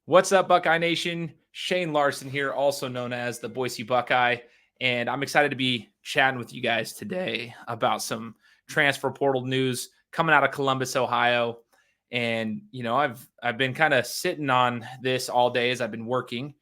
What's up, Buckeye Nation? Shane Larson here, also known as the Boise Buckeye, and I'm excited to be chatting with you guys today about some transfer portal news coming out of Columbus, Ohio. And I've been kind of sitting on this all day as I've been working,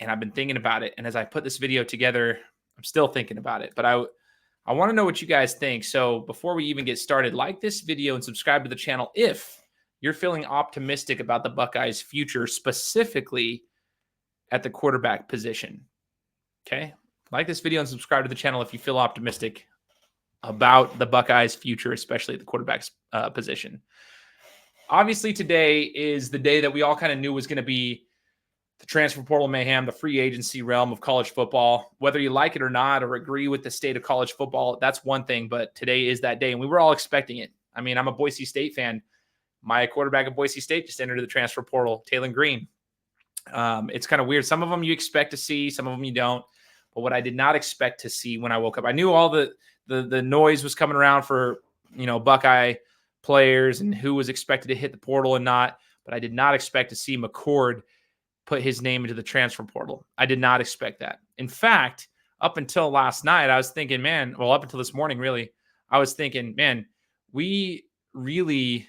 and I've been thinking about it. And as I put this video together, I'm still thinking about it. But I want to know what you guys think. So before we even get started, like this video and subscribe to the channel if you're feeling optimistic about the Buckeyes' future, specifically at the quarterback position. Okay? Like this video and subscribe to the channel if you feel optimistic about the Buckeyes' future, especially at the quarterback's position. Obviously, today is the day that we all kind of knew was going to be the transfer portal mayhem, the free agency realm of college football. Whether you like it or not, or agree with the state of college football, that's one thing, but today is that day, and we were all expecting it. I mean, I'm a Boise State fan. My quarterback at Boise State just entered the transfer portal, Taylon Green. It's kind of weird. Some of them you expect to see, some of them you don't. But what I did not expect to see when I woke up, I knew all the noise was coming around for, Buckeye players and who was expected to hit the portal and not. But I did not expect to see McCord put his name into the transfer portal. I did not expect that. In fact, up until last night, I was thinking, up until this morning, really, I was thinking, we really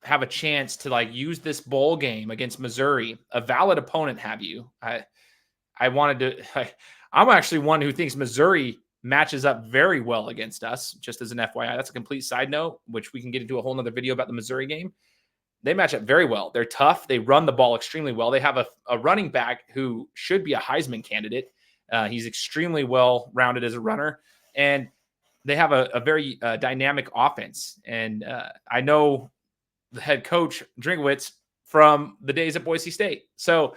have a chance to use this bowl game against Missouri, a valid opponent. I wanted to, I'm actually one who thinks Missouri matches up very well against us, just as an FYI. That's a complete side note, which we can get into a whole nother video about the Missouri game. They match up very well. They're tough. They run the ball extremely well. They have a running back who should be a Heisman candidate. He's extremely well-rounded as a runner. And they have a very dynamic offense. And I know the head coach, Drinkwitz, from the days at Boise State. So,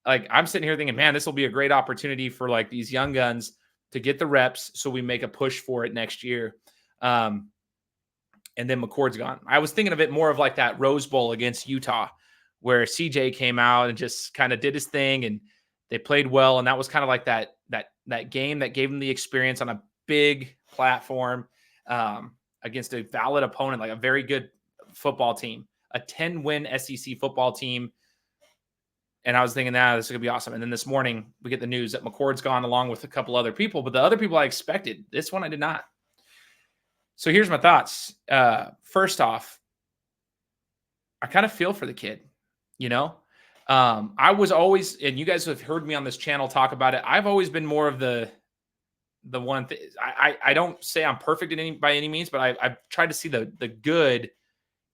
I'm sitting here thinking, this will be a great opportunity for these young guns to get the reps so we make a push for it next year. And then McCord's gone. I was thinking of it more of like that Rose Bowl against Utah, where CJ came out and just kind of did his thing and they played well. And that was kind of like that game that gave him the experience on a big platform against a valid opponent, like a very good football team, a 10-win SEC football team. And I was thinking, this is going to be awesome. And then this morning we get the news that McCord's gone along with a couple other people, but the other people I expected. This one I did not. So here's my thoughts. First off, I kind of feel for the kid, I was always, and you guys have heard me on this channel talk about it, I've always been more of the one thing. I don't say I'm perfect by any means, but I've tried to see the good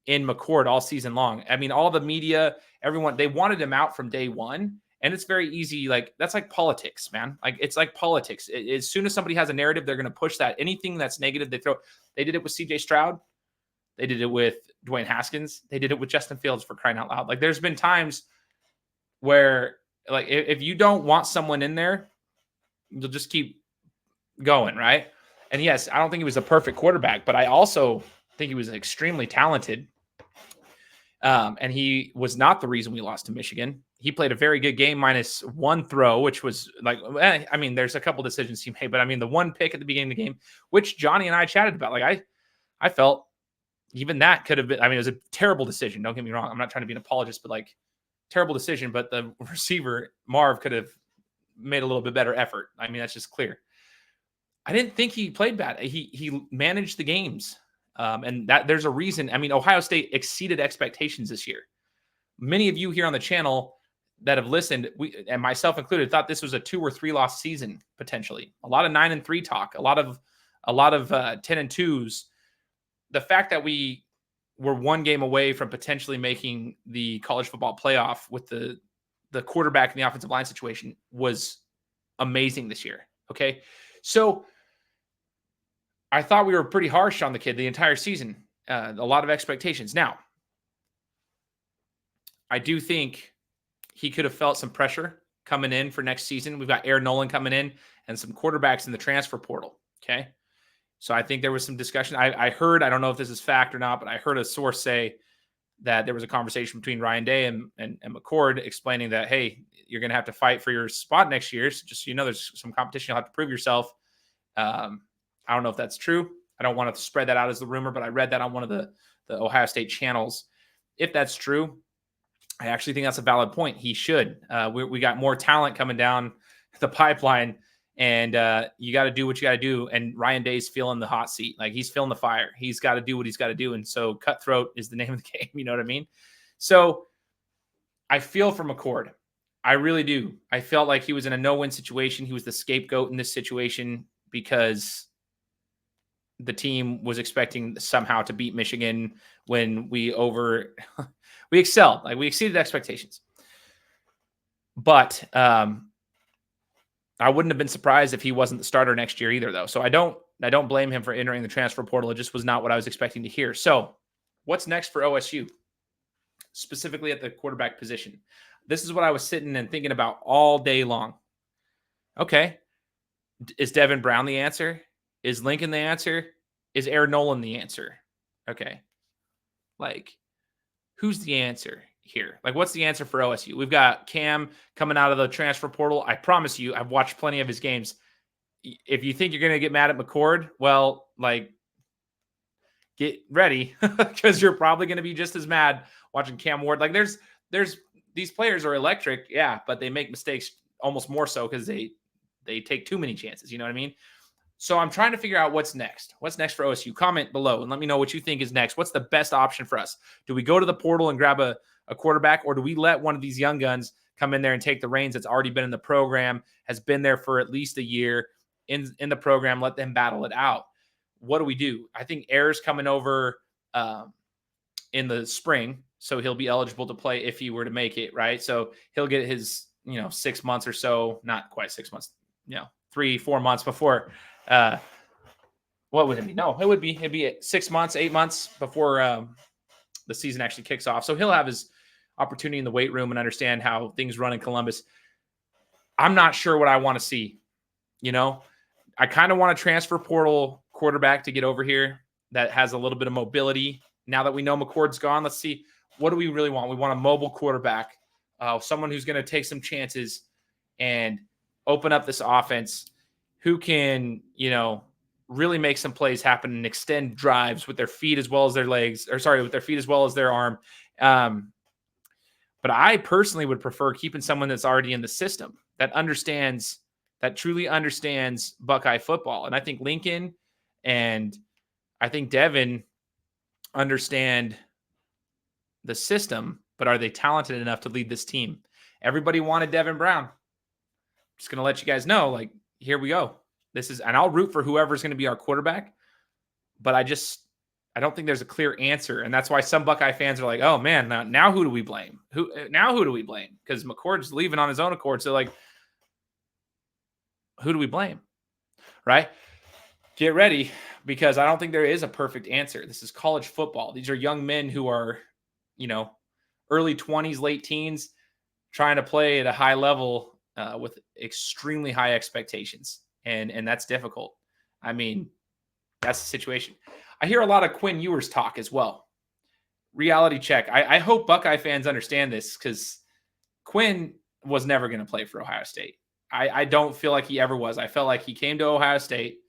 in McCord all season long. I mean, all the media, everyone, they wanted him out from day one. And it's very easy. That's like politics, man. It's like politics. As soon as somebody has a narrative, they're going to push that. Anything that's negative, they throw. They did it with CJ Stroud. They did it with Dwayne Haskins. They did it with Justin Fields, for crying out loud. There's been times where, if you don't want someone in there, you'll just keep going, right? And yes, I don't think he was a perfect quarterback, but I also think he was extremely talented. And he was not the reason we lost to Michigan. He played a very good game minus one throw, which was there's a couple decisions he made, but the one pick at the beginning of the game, which Johnny and I chatted about, I felt even that could have been, it was a terrible decision. Don't get me wrong. I'm not trying to be an apologist, but terrible decision, but the receiver Marv could have made a little bit better effort. That's just clear. I didn't think he played bad. He managed the games. And that there's a reason. Ohio State exceeded expectations this year. Many of you here on the channel that have listened, and myself included, thought this was a 2 or 3 loss season potentially. A lot of 9-3 talk, a lot of 10-2s. The fact that we were one game away from potentially making the college football playoff with the quarterback and the offensive line situation was amazing this year. Okay, so I thought we were pretty harsh on the kid the entire season. A lot of expectations. Now, I do think he could have felt some pressure coming in for next season. We've got Aaron Nolan coming in and some quarterbacks in the transfer portal. Okay. So I think there was some discussion. I heard, I don't know if this is fact or not, but I heard a source say that there was a conversation between Ryan Day and McCord explaining that, hey, you're going to have to fight for your spot next year. So just, there's some competition. You'll have to prove yourself. I don't know if that's true. I don't want to spread that out as the rumor, but I read that on one of the Ohio State channels. If that's true, I actually think that's a valid point. He should. We got more talent coming down the pipeline, and you got to do what you got to do. And Ryan Day's feeling the hot seat. Like, he's feeling the fire. He's got to do what he's got to do. And so cutthroat is the name of the game. You know what I mean? So I feel for McCord. I really do. I felt like he was in a no-win situation. He was the scapegoat in this situation because the team was expecting somehow to beat Michigan when we excelled. Like, we exceeded expectations. But I wouldn't have been surprised if he wasn't the starter next year either, though. So I don't blame him for entering the transfer portal. It just was not what I was expecting to hear. So what's next for OSU, specifically at the quarterback position? This is what I was sitting and thinking about all day long. Okay, is Devin Brown the answer? Is Lincoln the answer? Is Aaron Nolan the answer? Okay, like, who's the answer here? Like, what's the answer for OSU? We've got Cam coming out of the transfer portal. I promise you, I've watched plenty of his games. If you think you're going to get mad at McCord, well, like, get ready, because you're probably going to be just as mad watching Cam Ward. Like, there's these players are electric, yeah, but they make mistakes almost more so because they take too many chances. You know what I mean? So I'm trying to figure out what's next. What's next for OSU? Comment below and let me know what you think is next. What's the best option for us? Do we go to the portal and grab a quarterback, or do we let one of these young guns come in there and take the reins that's already been in the program, has been there for at least a year in the program, let them battle it out? What do we do? I think Ayer's coming over in the spring, so he'll be eligible to play if he were to make it, right? So he'll get his, 6 months or so, not quite 6 months, 3-4 months before. What would it be? No, it'd be 6 months, 8 months before the season actually kicks off. So he'll have his opportunity in the weight room and understand how things run in Columbus. I'm not sure what I want to see. I kind of want a transfer portal quarterback to get over here that has a little bit of mobility. Now that we know McCord's gone, let's see, what do we really want? We want a mobile quarterback, someone who's going to take some chances and open up this offense, who can, really make some plays happen and extend drives with their feet as well as their legs, with their feet as well as their arm. But I personally would prefer keeping someone that's already in the system that truly understands Buckeye football. And I think Lincoln and I think Devin understand the system, but are they talented enough to lead this team? Everybody wanted Devin Brown. Just going to let you guys know, like, here we go. And I'll root for whoever's going to be our quarterback, but I don't think there's a clear answer. And that's why some Buckeye fans are like, oh man, now who do we blame? Who do we blame? Because McCord's leaving on his own accord. So, like, who do we blame? Right? Get ready, because I don't think there is a perfect answer. This is college football. These are young men who are, early 20s, late teens, trying to play at a high level with extremely high expectations. And that's difficult. I mean, that's the situation. I hear a lot of Quinn Ewers talk as well. Reality check. I hope Buckeye fans understand this, because Quinn was never going to play for Ohio State. I don't feel like he ever was. I felt like he came to Ohio State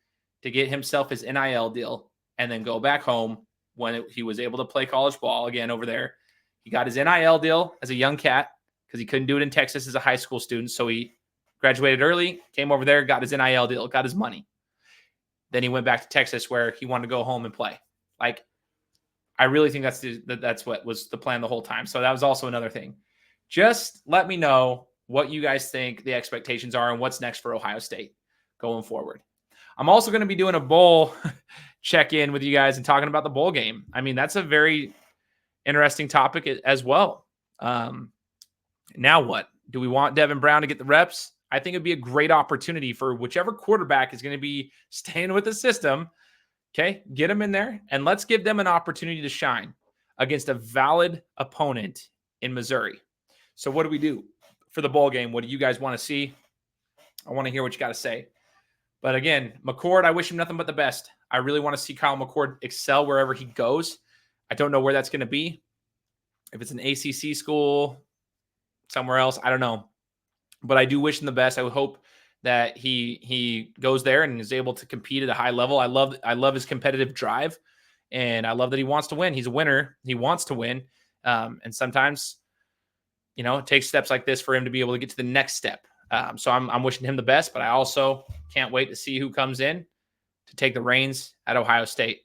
to get himself his NIL deal and then go back home when he was able to play college ball again over there. He got his NIL deal as a young cat because he couldn't do it in Texas as a high school student. So he graduated early, came over there, got his NIL deal, got his money. Then he went back to Texas where he wanted to go home and play. Like, I really think that's what was the plan the whole time. So that was also another thing. Just let me know what you guys think the expectations are and what's next for Ohio State going forward. I'm also going to be doing a bowl check-in with you guys and talking about the bowl game. I mean, that's a very interesting topic as well. Now what? Do we want Devin Brown to get the reps? I think it'd be a great opportunity for whichever quarterback is going to be staying with the system. Okay, get them in there and let's give them an opportunity to shine against a valid opponent in Missouri. So what do we do for the bowl game? What do you guys want to see? I want to hear what you got to say. But again, McCord, I wish him nothing but the best. I really want to see Kyle McCord excel wherever he goes. I don't know where that's going to be. If it's an ACC school, somewhere else, I don't know. But I do wish him the best. I would hope that he goes there and is able to compete at a high level. I love his competitive drive, and I love that he wants to win. He's a winner. He wants to win. And sometimes it takes steps like this for him to be able to get to the next step. So I'm wishing him the best, but I also can't wait to see who comes in to take the reins at Ohio State.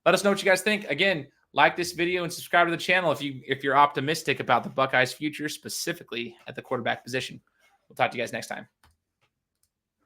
Let us know what you guys think. Again, like this video and subscribe to the channel if you're optimistic about the Buckeyes' future, specifically at the quarterback position. We'll talk to you guys next time.